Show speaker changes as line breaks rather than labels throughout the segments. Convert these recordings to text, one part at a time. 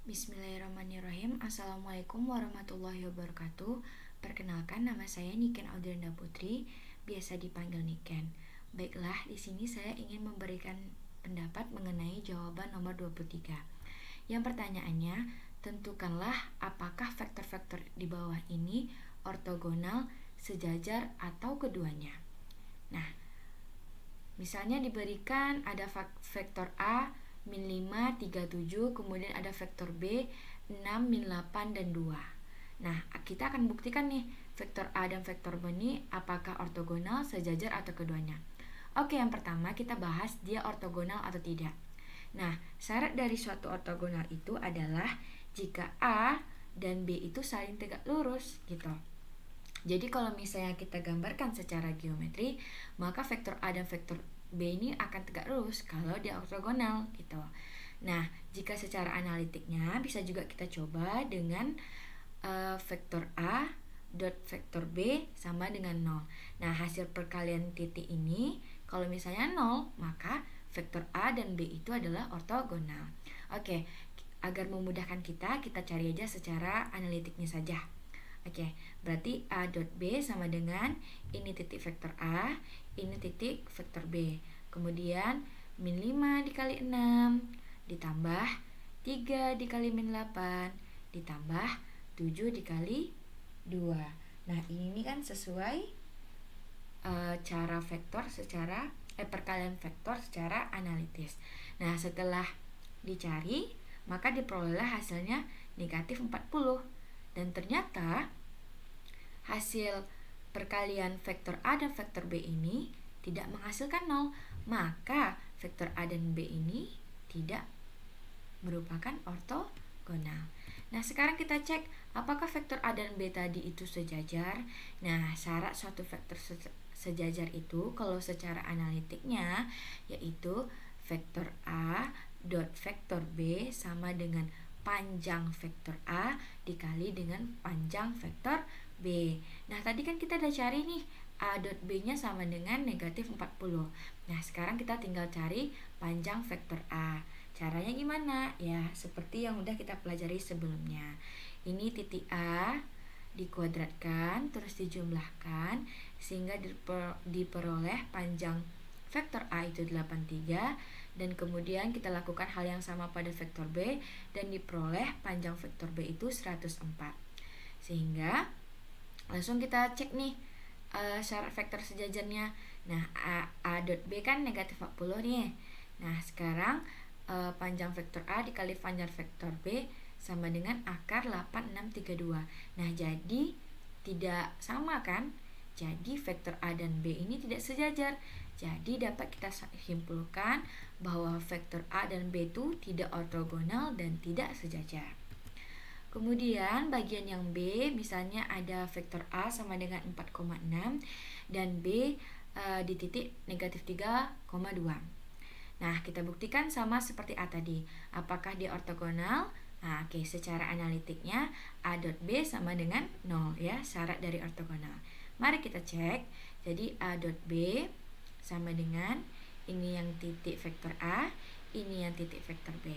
Bismillahirrahmanirrahim. Assalamualaikum warahmatullahi wabarakatuh. Perkenalkan, nama saya Niken Audrenda Putri, biasa dipanggil Niken. Baiklah, di sini saya ingin memberikan pendapat mengenai jawaban nomor 23. Yang pertanyaannya, tentukanlah apakah vektor-vektor di bawah ini ortogonal, sejajar, atau keduanya. Nah, misalnya diberikan ada vektor A min 5, 3, 7, kemudian ada vektor B 6, min 8, dan 2. Nah, kita akan buktikan nih vektor A dan vektor B ini apakah ortogonal, sejajar, atau keduanya. Oke, yang pertama kita bahas dia ortogonal atau tidak. Nah, syarat dari suatu ortogonal itu adalah jika A dan B itu saling tegak lurus gitu. Jadi kalau misalnya kita gambarkan secara geometri, maka vektor A dan vektor B ini akan tegak lurus kalau dia ortogonal gitu. Nah, jika secara analitiknya bisa juga kita coba dengan vektor A dot vektor B sama dengan 0. Nah, hasil perkalian titik ini kalau misalnya 0, maka vektor A dan B itu adalah ortogonal. Oke, agar memudahkan kita cari aja secara analitiknya saja. Oke, berarti A dot B sama dengan ini titik vektor A, ini titik vektor B. Kemudian min 5 dikali 6 ditambah 3 dikali min 8 ditambah 7 dikali 2. Nah, ini kan sesuai cara vektor secara perkalian vektor secara analitis. Nah, setelah dicari, maka diperolehlah hasilnya negatif 40. Dan ternyata hasil perkalian vektor A dan vektor B ini tidak menghasilkan 0, maka vektor A dan B ini tidak merupakan ortogonal. Nah, sekarang kita cek apakah vektor A dan B tadi itu sejajar. Nah, syarat suatu vektor sejajar itu kalau secara analitiknya yaitu vektor A dot vektor B sama dengan panjang vektor A dikali dengan panjang vektor B. Nah, tadi kan kita udah cari nih A dot B nya sama dengan negatif 40. Nah, sekarang kita tinggal cari panjang vektor A. Caranya gimana? Ya, seperti yang udah kita pelajari sebelumnya. Ini titik A dikuadratkan, terus dijumlahkan sehingga diperoleh panjang vektor A itu 83, dan kemudian kita lakukan hal yang sama pada vektor B dan diperoleh panjang vektor B itu 104. Sehingga langsung kita cek nih syarat vektor sejajarnya. Nah, A dot B kan negatif 40 nih. Nah, sekarang panjang vektor A dikali panjang vektor B sama dengan akar 8632. Nah, jadi tidak sama kan? Jadi vektor A dan B ini tidak sejajar. Jadi dapat kita simpulkan bahwa vektor A dan B itu tidak ortogonal dan tidak sejajar. Kemudian bagian yang B, misalnya ada vektor A sama dengan 4,6 dan B di titik negatif 3,2. Nah, kita buktikan sama seperti A tadi. Apakah dia ortogonal? Nah, oke, secara analitiknya A dot B sama dengan 0 ya, syarat dari ortogonal. Mari kita cek. Jadi A dot B sama dengan ini yang titik vektor A, ini yang titik vektor B.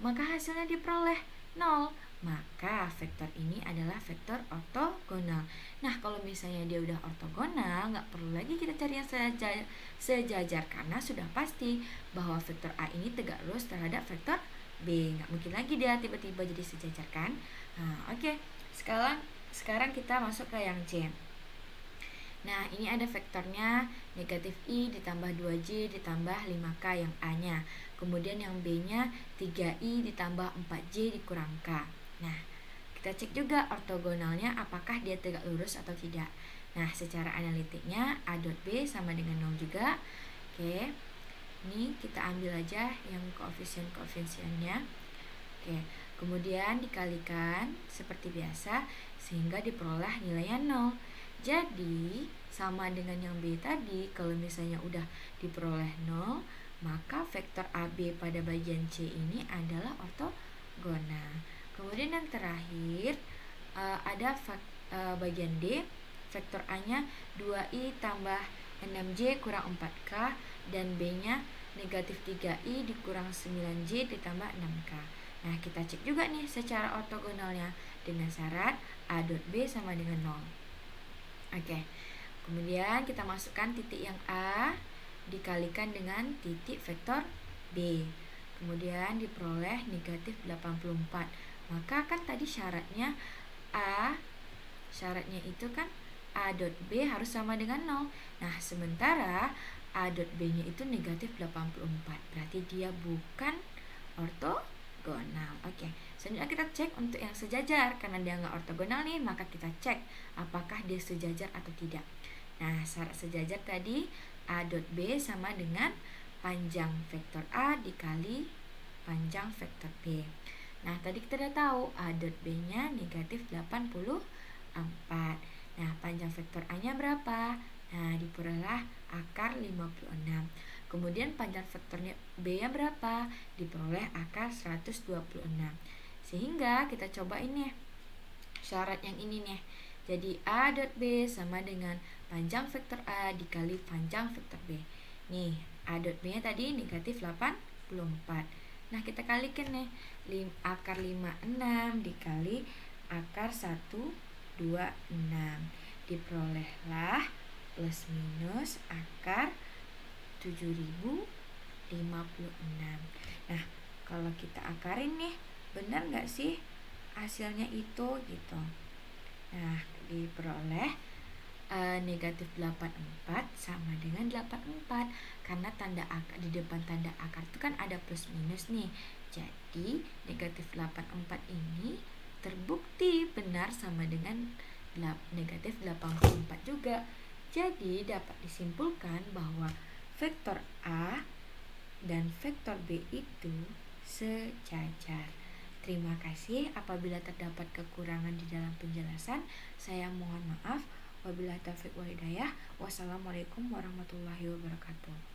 Maka hasilnya diperoleh 0. Maka vektor ini adalah vektor ortogonal. Nah, kalau misalnya dia udah ortogonal, nggak perlu lagi kita cari yang sejajar karena sudah pasti bahwa vektor A ini tegak lurus terhadap vektor B. Nggak mungkin lagi dia tiba-tiba jadi sejajar kan? Nah, oke. Sekarang kita masuk ke yang C. Nah, ini ada vektornya negatif I ditambah 2J ditambah 5K yang A-nya. Kemudian yang B-nya 3I ditambah 4J dikurang K. Nah, kita cek juga ortogonalnya apakah dia tegak lurus atau tidak. Nah, secara analitiknya A dot B sama dengan 0 juga. Oke, ini kita ambil aja yang koefisien-koefisiennya. Oke, kemudian dikalikan seperti biasa sehingga diperoleh nilainya 0. Jadi, sama dengan yang B tadi, kalau misalnya udah diperoleh 0, maka vektor AB pada bagian C ini adalah ortogonal. Kemudian yang terakhir, ada bagian D, vektor A-nya 2I tambah 6J kurang 4K, dan B-nya negatif 3I dikurang 9J ditambah 6K. Nah, kita cek juga nih secara ortogonalnya dengan syarat A dot B sama dengan 0. Oke. Kemudian kita masukkan titik yang A dikalikan dengan titik vektor B. Kemudian diperoleh negatif 84. Maka kan tadi syaratnya itu kan A dot B harus sama dengan 0. Nah, sementara A dot B-nya itu negatif 84. Berarti dia bukan ortogonal. Oke. Selanjutnya kita cek untuk yang sejajar. Karena dia nggak ortogonal nih, maka kita cek apakah dia sejajar atau tidak. Nah, syarat sejajar tadi A dot B sama dengan panjang vektor A dikali panjang vektor B. Nah, tadi kita udah tahu A dot B-nya negatif 84. Nah, panjang vektor A-nya berapa? Nah, diperoleh akar 56. Kemudian panjang vektornya B-nya berapa? Diperoleh akar 126. Sehingga kita coba ini syarat yang ini nih. Jadi A dot B sama dengan panjang vektor A dikali panjang vektor B. Nih, A dot B-nya tadi negatif 84. Nah, kita kalikan nih, akar 56 dikali akar 126. Diperolehlah plus minus akar 7056. Nah, kalau kita akarin nih, benar nggak sih hasilnya itu gitu. Nah, diperoleh negatif 84 sama dengan 84 karena tanda akar di depan tanda akar itu kan ada plus minus nih. Jadi negatif 84 ini terbukti benar sama dengan negatif 84 juga. Jadi dapat disimpulkan bahwa vektor A dan vektor B itu sejajar. Terima kasih. Apabila terdapat kekurangan di dalam penjelasan, saya mohon maaf. Wabillahi taufiq wal hidayah. Wassalamualaikum warahmatullahi wabarakatuh.